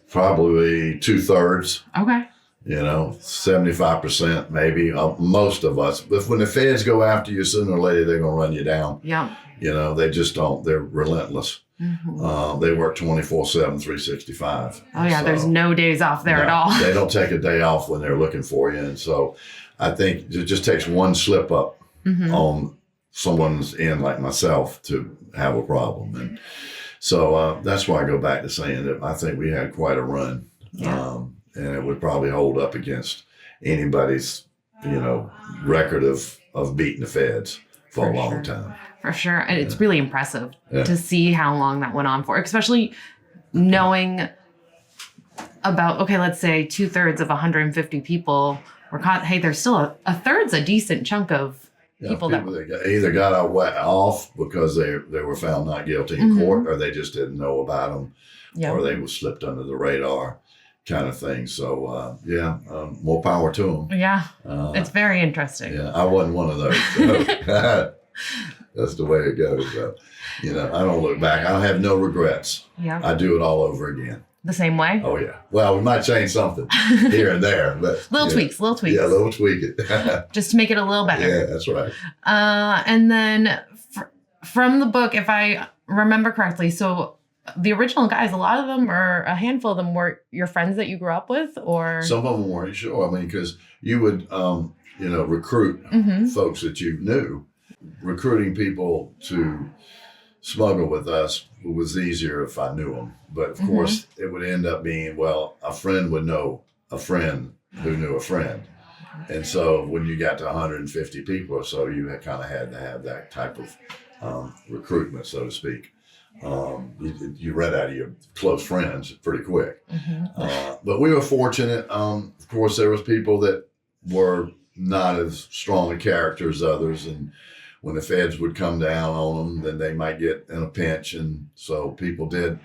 probably 2/3. Okay. 75% maybe, most of us. But when the feds go after you, sooner or later, they're going to run you down. Yeah. They just don't. They're relentless. They work 24/7, 365. Oh yeah, there's no days off there at all. They don't take a day off when they're looking for you. And so I think it just takes one slip up on someone's end like myself to have a problem. And so that's why I go back to saying that I think we had quite a run. And it would probably hold up against anybody's, record of beating the feds for a long time. For sure. And it's really impressive to see how long that went on for, especially knowing about, okay, let's say 2/3 of 150 people were caught. Hey, there's still a third's a decent chunk of people that either got off because they were found not guilty in court, or they just didn't know about them, or they were slipped under the radar kind of thing. So, more power to them. Yeah. It's very interesting. Yeah. I wasn't one of those. So. That's the way it goes. So, I don't look back. I have no regrets. Yeah. I do it all over again. The same way? Oh, yeah. Well, we might change something here and there, but little tweaks. Yeah, little tweak it. Just to make it a little better. Yeah, that's right. And then from the book, if I remember correctly, so the original guys, a lot of them, or a handful of them, were your friends that you grew up with, or? Some of them weren't, sure. I mean, because you would, recruit folks that you knew. Recruiting people to smuggle with us was easier if I knew them. But of course, it would end up being, a friend would know a friend who knew a friend. And so when you got to 150 people or so, you kind of had to have that type of recruitment, so to speak. You ran out of your close friends pretty quick. But we were fortunate. Of course, there was people that were not as strong a character as others, and when the feds would come down on them, then they might get in a pinch. And so people did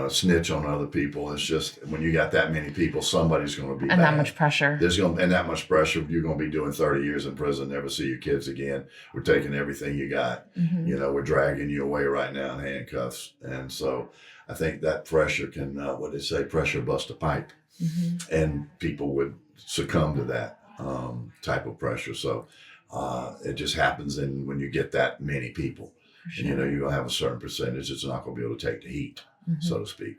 snitch on other people. It's just when you got that many people, somebody's going to be and bad. That much pressure. And that much pressure. You're going to be doing 30 years in prison, never see your kids again. We're taking everything you got. We're dragging you away right now in handcuffs. And so I think that pressure can, pressure bust a pipe. And people would succumb to that type of pressure. So it just happens when you get that many people. Sure. And you'll have a certain percentage that's not going to be able to take the heat, so to speak.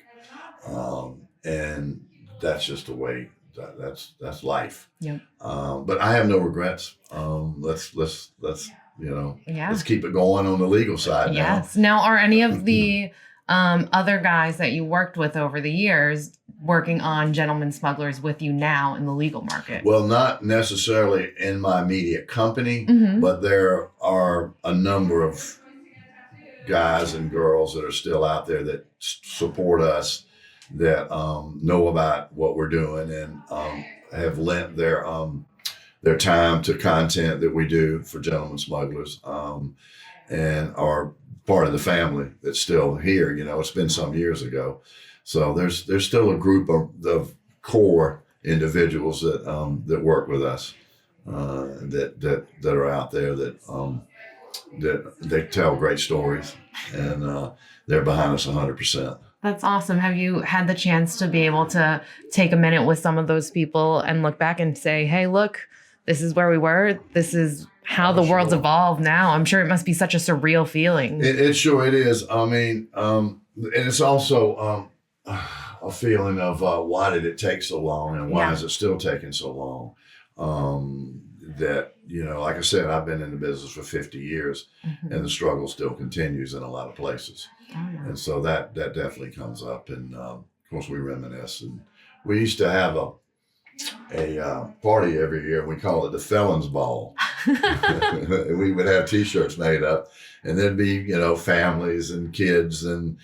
And that's just the way that's life. Yep. But I have no regrets. Let's keep it going on the legal side. Yes. Now, are any of the other guys that you worked with over the years working on Gentlemen Smugglers with you now in the legal market? Well, not necessarily in my immediate company, but there are a number of guys and girls that are still out there that support us, that know about what we're doing, and have lent their time to content that we do for Gentlemen Smugglers, and are part of the family that's still here. It's been some years ago. So there's still a group of core individuals that work with us, that are out there that they tell great stories, and they're behind us 100%. That's awesome. Have you had the chance to be able to take a minute with some of those people and look back and say, hey, look, this is where we were. This is how the world's evolved now. I'm sure it must be such a surreal feeling. It sure it is. I mean, and it's also a feeling of why did it take so long, and why is it still taking so long? That, like I said, I've been in the business for 50 years, and the struggle still continues in a lot of places. And so that definitely comes up. And of course, we reminisce. And we used to have a party every year. We call it the Felons Ball. We would have T-shirts made up, and there'd be, families and kids and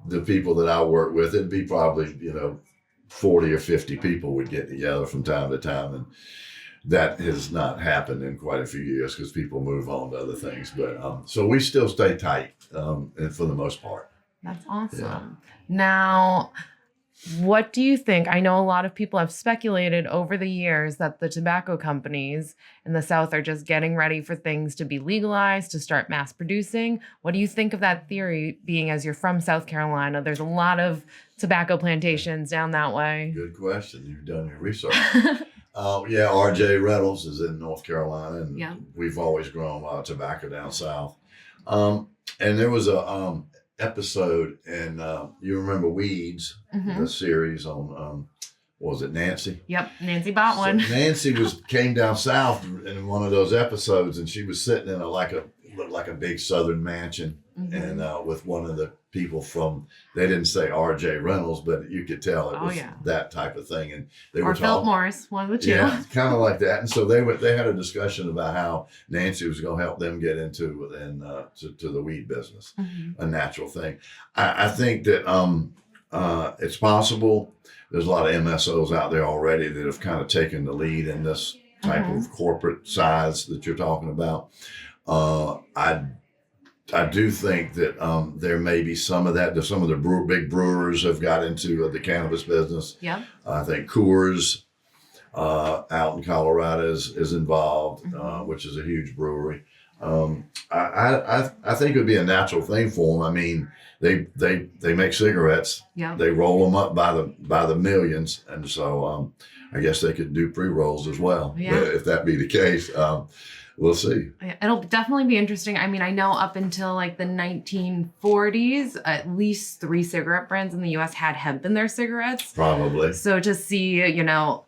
the people that I work with. It'd be probably, 40 or 50 people would get together from time to time. And that has not happened in quite a few years because people move on to other things. But so we still stay tight, and for the most part. That's awesome. Yeah. Now, what do you think? I know a lot of people have speculated over the years that the tobacco companies in the South are just getting ready for things to be legalized, to start mass producing. What do you think of that theory, being as you're from South Carolina? There's a lot of tobacco plantations down that way. Good question. You've done your research. Yeah, R.J. Reynolds is in North Carolina, and Yeah. we've always grown tobacco down south. And there was a episode, and you remember Weeds, the series on what was it, Nancy? Yep, Nancy bought one. So Nancy came down south in one of those episodes, and she was sitting in looked like a big Southern mansion, and with one of the people from, they didn't say R.J. Reynolds, but you could tell it was that type of thing, and they were Philip Morris, one of the two. Yeah, kind of like that. And so they had a discussion about how Nancy was going to help them get into to the weed business, a natural thing. I think that it's possible. There's a lot of MSOs out there already that have kind of taken the lead in this type of corporate size that you're talking about. I do think that there may be some of that. Some of the big brewers have got into the cannabis business. Yeah. I think Coors out in Colorado is involved, which is a huge brewery. I think it would be a natural thing for them. I mean, they make cigarettes. Yeah. They roll them up by the millions, and so I guess they could do pre-rolls as well. Yeah. If that be the case. We'll see. It'll definitely be interesting. I mean, I know up until like the 1940s, at least 3 cigarette brands in the U.S. had hemp in their cigarettes. Probably. So to see,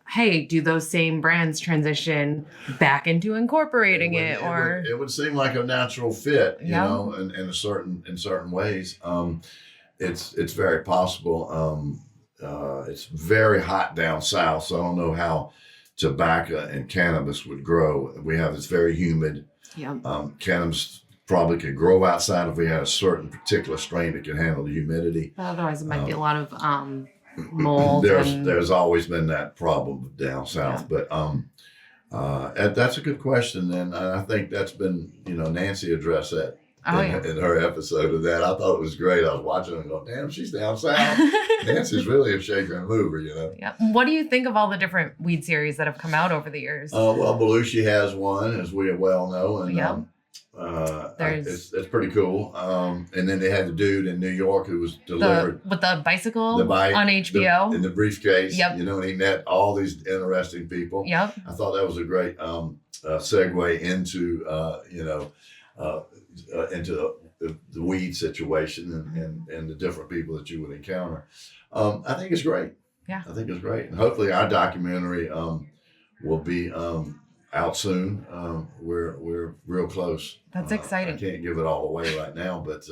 hey, do those same brands transition back into incorporating it? It would seem like a natural fit, you know, in certain ways. It's very possible. It's very hot down south, so I don't know how tobacco and cannabis would grow. We have this very humid. Yeah. Cannabis probably could grow outside if we had a certain particular strain that can handle the humidity. But otherwise, it might be a lot of mold. There's always been that problem down south, but that's a good question, and I think that's been Nancy addressed that. In her episode of that. I thought it was great. I was watching it and going, damn, she's down south. Nancy's really a shaker and mover, Yeah. What do you think of all the different weed series that have come out over the years? Well, Belushi has one, as we well know, and it's pretty cool. And then they had the dude in New York who was delivered with the bicycle on HBO in the briefcase. Yep. And he met all these interesting people. Yep. I thought that was a great segue into into the weed situation and the different people that you would encounter. I think it's great. Yeah. I think it's great. And hopefully our documentary will be out soon. We're real close. That's exciting. I can't give it all away right now, but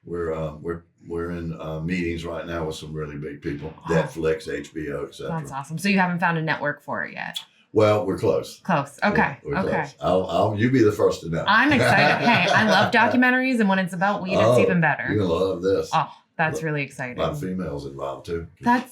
we're in meetings right now with some really big people. Netflix, HBO, etc. That's awesome. So you haven't found a network for it yet? Well, we're close. Close. Okay. We're okay. Close. You be the first to know. I'm excited. Hey, I love documentaries, and when it's about weed, it's even better. You're gonna love this. Oh, that's really exciting. A lot of females involved too.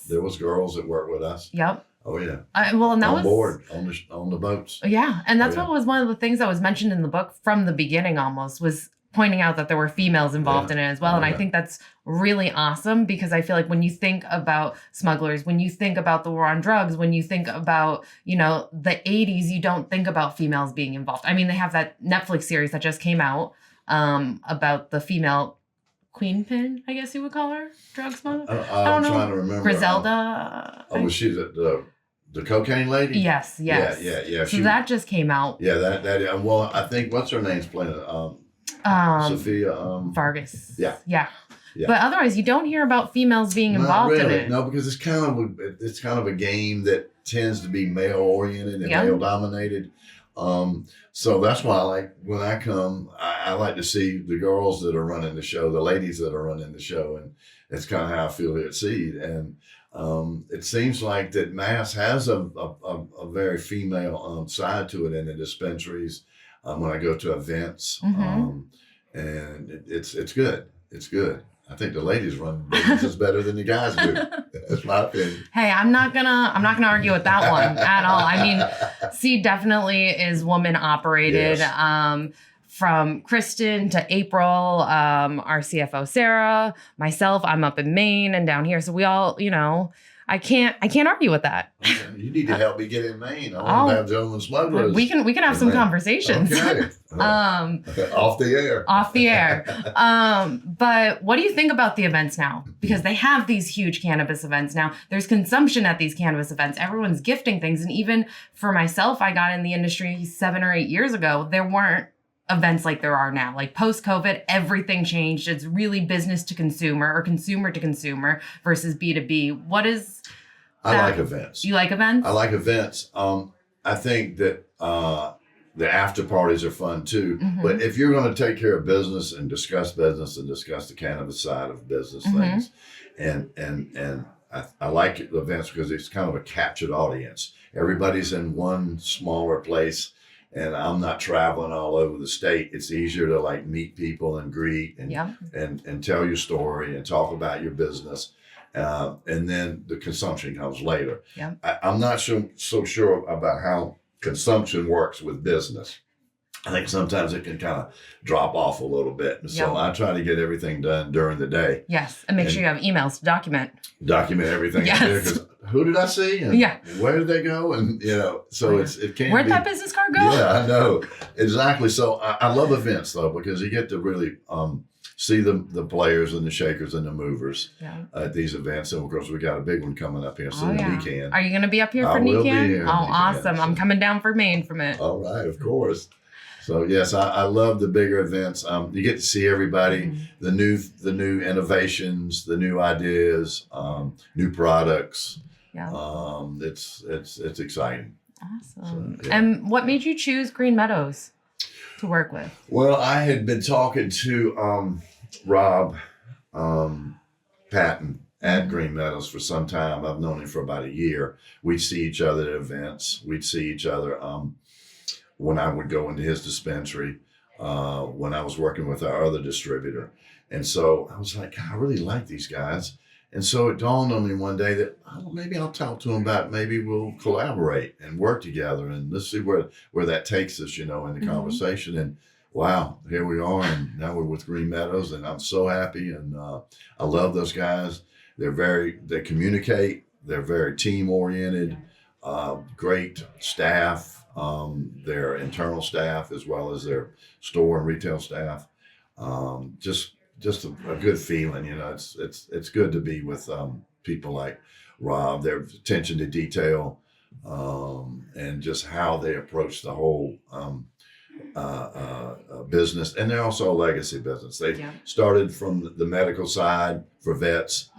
There was girls that worked with us. Yep. Oh yeah. Well, and that was on board on the boats. Yeah, and that's what was one of the things that was mentioned in the book from the beginning. Almost was pointing out that there were females involved in it as well. And I think that's really awesome because I feel like when you think about smugglers, when you think about the war on drugs, when you think about, the 80s, you don't think about females being involved. I mean, they have that Netflix series that just came out about the female queenpin, I guess you would call her, drug smuggler. I don't know. Trying to remember. Griselda. Was she the cocaine lady? Yes. Yeah. So that just came out. Yeah, that. Well, I think what's her name's playing it. Sophia Vargas. Yeah. But otherwise, you don't hear about females being involved in it. No, because it's kind of a game that tends to be male oriented and male dominated. So that's why when I come, I like to see the girls that are running the show, the ladies that are running the show, and it's kind of how I feel here at Seed. And it seems like that Mass has a very female side to it in the dispensaries. When I go to events, and it's good. It's good. I think the ladies run businesses better than the guys do. That's my opinion. Hey, I'm not gonna argue with that one at all. I mean, Seed definitely is woman operated. Yes. From Kristen to April, our CFO Sarah, myself, I'm up in Maine and down here, so we all, I can't argue with that. Okay. You need to help me get in Maine. I want to have Gentlemen Smugglers. We can have some conversations. Okay. Off the air. Off the air. But what do you think about the events now? Because they have these huge cannabis events now. There's consumption at these cannabis events. Everyone's gifting things. And even for myself, I got in the industry 7 or 8 years ago. There weren't events like there are now. Like post-COVID, everything changed. It's really business to consumer or consumer to consumer versus B2B. What is that? I like events. You like events? I like events. I think that the after parties are fun too. Mm-hmm. But if you're going to take care of business and discuss the cannabis side of business things, and I like events because it's kind of a captured audience. Everybody's in one smaller place. And I'm not traveling all over the state. It's easier to like meet people and greet and tell your story and talk about your business. And then the consumption comes later. Yeah. I'm not so sure about how consumption works with business. I think sometimes it can kind of drop off a little bit. So I try to get everything done during the day. Yes. And make sure you have emails to document everything. Yes. Because who did I see? And where did they go? And, so it can't Where'd that business card go? Yeah, I know. Exactly. So I love events, though, because you get to really see the players and the shakers and the movers at these events. And, of course, we got a big one coming up here soon, NECAN. Are you going to be up here for I will NECAN? be here. Oh, awesome. So. I'm coming down for Maine from it. All right, of course. So yes, I love the bigger events. You get to see everybody, the new innovations, the new ideas, new products. Yeah. It's exciting. Awesome. So, and what made you choose Green Meadows to work with? Well, I had been talking to Rob Patton at Green Meadows for some time. I've known him for about a year. We'd see each other at events. We'd see each other when I would go into his dispensary, when I was working with our other distributor. And so I was like, I really like these guys. And so it dawned on me one day that maybe I'll talk to them about maybe we'll collaborate and work together and let's see where that takes us, in the conversation. And wow, here we are. And now we're with Green Meadows and I'm so happy. And I love those guys. They communicate. They're very team oriented, great staff. Their internal staff as well as their store and retail staff. Just a good feeling, it's good to be with people like Rob, their attention to detail, and just how they approach the whole business. And they're also a legacy business. They started from the medical side for vets,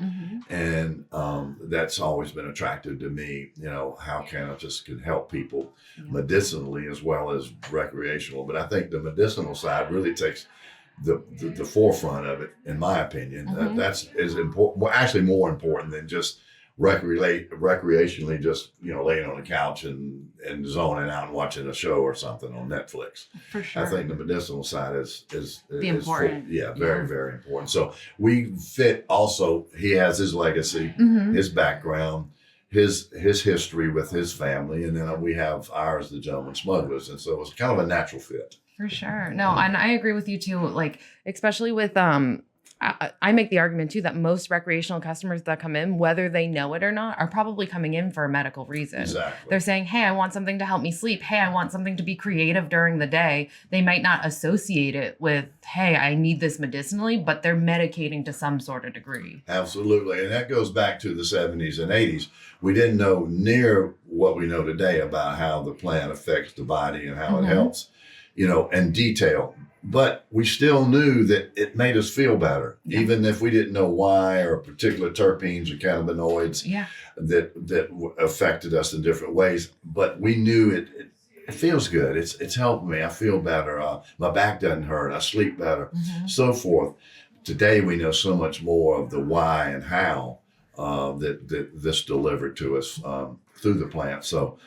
and that's always been attractive to me, how cannabis can help people medicinally as well as recreational. But I think the medicinal side really takes the forefront of it, in my opinion. That's as important, well, actually more important than just recreationally just laying on the couch and zoning out and watching a show or something on Netflix. For sure. I think the medicinal side is important. Very, very important. So we fit also. He has his legacy, his background, his history with his family, and then we have ours, the Gentlemen Smugglers, and so it's kind of a natural fit. For sure. No, and I agree with you too. Like especially with I make the argument too that most recreational customers that come in, whether they know it or not, are probably coming in for a medical reason. Exactly. They're saying, hey, I want something to help me sleep. Hey, I want something to be creative during the day. They might not associate it with, hey, I need this medicinally, but they're medicating to some sort of degree. Absolutely. And that goes back to the 70s and 80s. We didn't know near what we know today about how the plant affects the body and how it helps, in detail. But we still knew that it made us feel better, even if we didn't know why or particular terpenes or cannabinoids that affected us in different ways. But we knew it feels good. It's helping me. I feel better. My back doesn't hurt. I sleep better, so forth. Today, we know so much more of the why and how that this delivered to us through the plant. So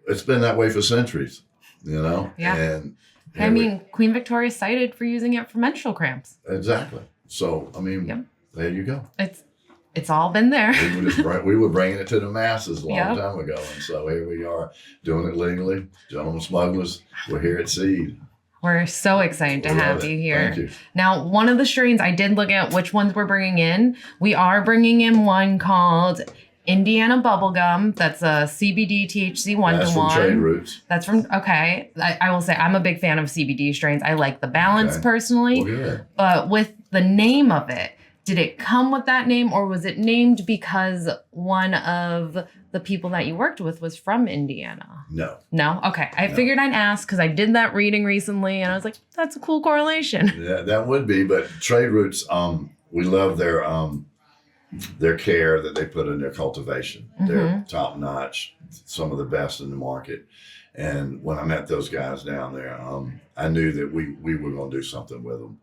it's been that way for centuries, Yeah. And Queen Victoria's cited for using it for menstrual cramps. Exactly. So, there you go. It's all been there. We were bringing it to the masses a long time ago. And so here we are doing it legally. Gentlemen Smugglers, we're here at Seed. We're so excited to have you here. Thank you. Now, one of the strains, I did look at which ones we're bringing in. We are bringing in one called Indiana bubblegum. That's a CBD THC 1-to-1. That's from Trade Roots. That's from, okay. I will say I'm a big fan of CBD strains. I like the balance personally. Well, good. But with the name of it, did it come with that name, or was it named because one of the people that you worked with was from Indiana? No. No? Okay. I figured I'd ask because I did that reading recently and I was like, that's a cool correlation. Yeah, that would be, but Trade Roots, we love their care that they put in their cultivation. They're top notch, some of the best in the market. And when I met those guys down there, I knew that we were going to do something with them,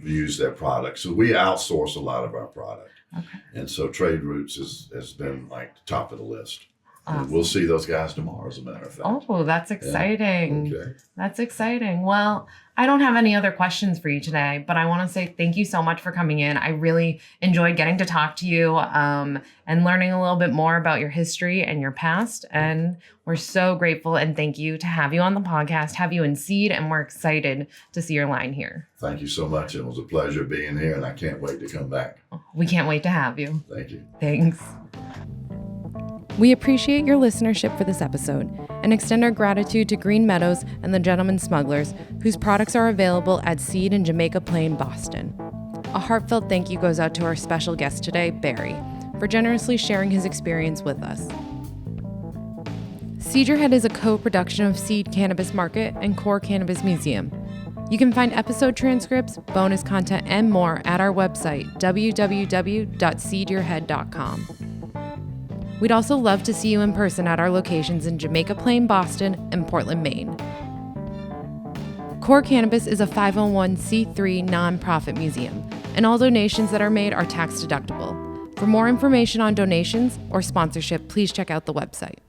use their product. So we outsource a lot of our product. Okay. And so Trade Roots has been like top of the list. Awesome. We'll see those guys tomorrow, as a matter of fact. Oh, that's exciting. Yeah. Okay. That's exciting. Well, I don't have any other questions for you today, but I want to say thank you so much for coming in. I really enjoyed getting to talk to you and learning a little bit more about your history and your past. And we're so grateful and thank you to have you on the podcast, have you in Seed, and we're excited to see your line here. Thank you so much. It was a pleasure being here, and I can't wait to come back. We can't wait to have you. Thank you. Thanks. We appreciate your listenership for this episode and extend our gratitude to Green Meadows and the Gentlemen Smugglers, whose products are available at Seed in Jamaica Plain, Boston. A heartfelt thank you goes out to our special guest today, Barry, for generously sharing his experience with us. Cedarhead is a co-production of Seed Cannabis Market and Core Cannabis Museum. You can find episode transcripts, bonus content, and more at our website, www.seedyourhead.com. We'd also love to see you in person at our locations in Jamaica Plain, Boston, and Portland, Maine. Core Cannabis is a 501c3 nonprofit museum, and all donations that are made are tax deductible. For more information on donations or sponsorship, please check out the website.